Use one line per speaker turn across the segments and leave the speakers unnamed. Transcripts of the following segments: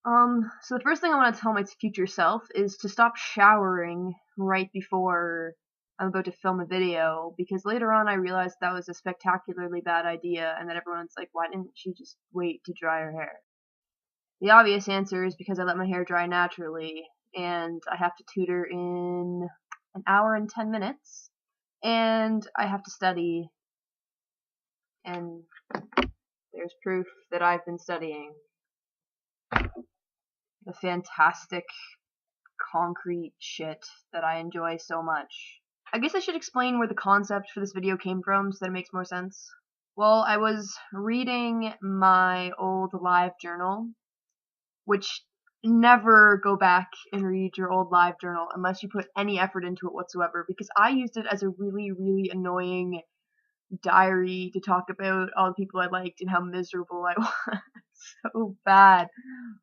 So the first thing I want to tell my future self is to stop showering right before I'm about to film a video, because later on I realized that was a spectacularly bad idea and that everyone's like, why didn't she just wait to dry her hair? The obvious answer is because I let my hair dry naturally, and I have to tutor in an hour and 10 minutes, and I have to study, and there's proof that I've been studying. The fantastic concrete shit that I enjoy so much. I guess I should explain where the concept for this video came from so that it makes more sense. Well, I was reading my old live journal, which never go back and read your old live journal unless you put any effort into it whatsoever, because I used it as a really, really annoying diary to talk about all the people I liked and how miserable I was. So bad.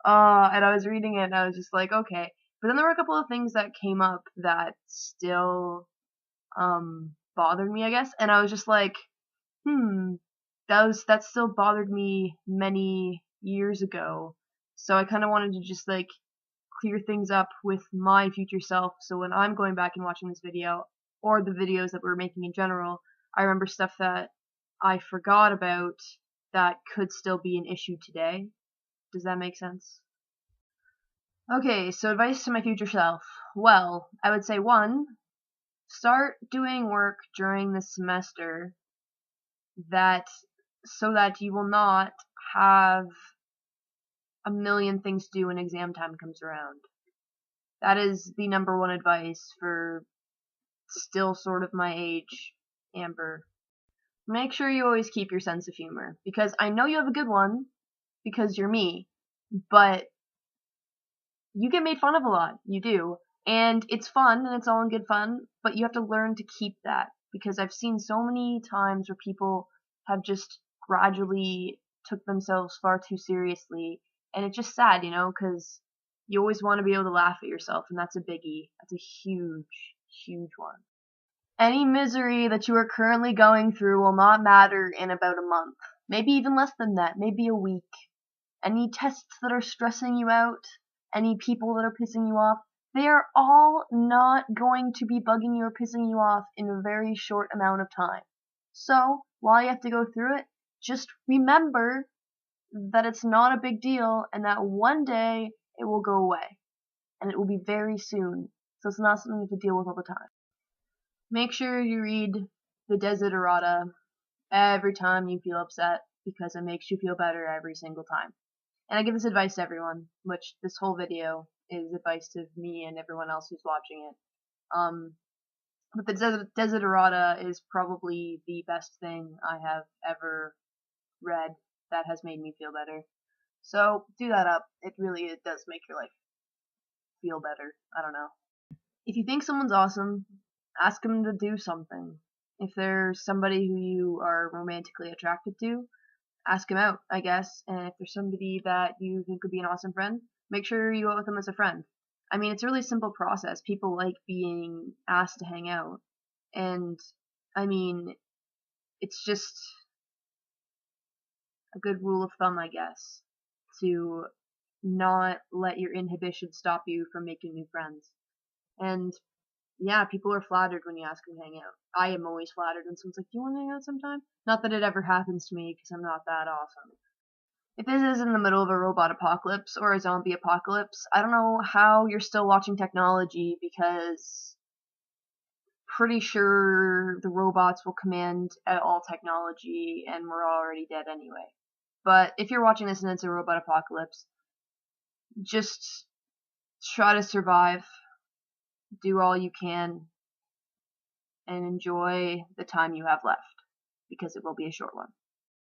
And I was reading it and I was just like, okay. But then there were a couple of things that came up that still bothered me, I guess. And I was just like, that still bothered me many years ago. So I kind of wanted to just like clear things up with my future self, so when I'm going back and watching this video, or the videos that we're making in general, I remember stuff that I forgot about that could still be an issue today. Does that make sense? Okay, so advice to my future self. Well, I would say 1, start doing work during the semester so that you will not have a million things to do when exam time comes around. That is the number 1 advice for still sort of my age, Amber. Make sure you always keep your sense of humor, because I know you have a good one, because you're me, but you get made fun of a lot. You do. And it's fun, and it's all in good fun, but you have to learn to keep that, because I've seen so many times where people have just gradually took themselves far too seriously, and it's just sad, because you always want to be able to laugh at yourself, and that's a biggie. That's a huge, huge one. Any misery that you are currently going through will not matter in about a month. Maybe even less than that, maybe a week. Any tests that are stressing you out, any people that are pissing you off, they are all not going to be bugging you or pissing you off in a very short amount of time. So, while you have to go through it, just remember that it's not a big deal and that one day it will go away. And it will be very soon. So it's not something you have to deal with all the time. Make sure you read the Desiderata every time you feel upset, because it makes you feel better every single time. And I give this advice to everyone, which this whole video is advice to me and everyone else who's watching it. But the Desiderata is probably the best thing I have ever read that has made me feel better. So do that up. It does make your life feel better. I don't know. If you think someone's awesome, ask them to do something. If there's somebody who you are romantically attracted to, ask him out, I guess. And if there's somebody that you think could be an awesome friend, make sure you go out with them as a friend. I mean, it's a really simple process. People like being asked to hang out. And, I mean, it's just a good rule of thumb, I guess, to not let your inhibition stop you from making new friends. And yeah, people are flattered when you ask them to hang out. I am always flattered when someone's like, "Do you want to hang out sometime?" Not that it ever happens to me, because I'm not that awesome. If this is in the middle of a robot apocalypse or a zombie apocalypse, I don't know how you're still watching technology, because pretty sure the robots will command all technology and we're already dead anyway. But if you're watching this and it's a robot apocalypse, just try to survive, do all you can, and enjoy the time you have left, because it will be a short one.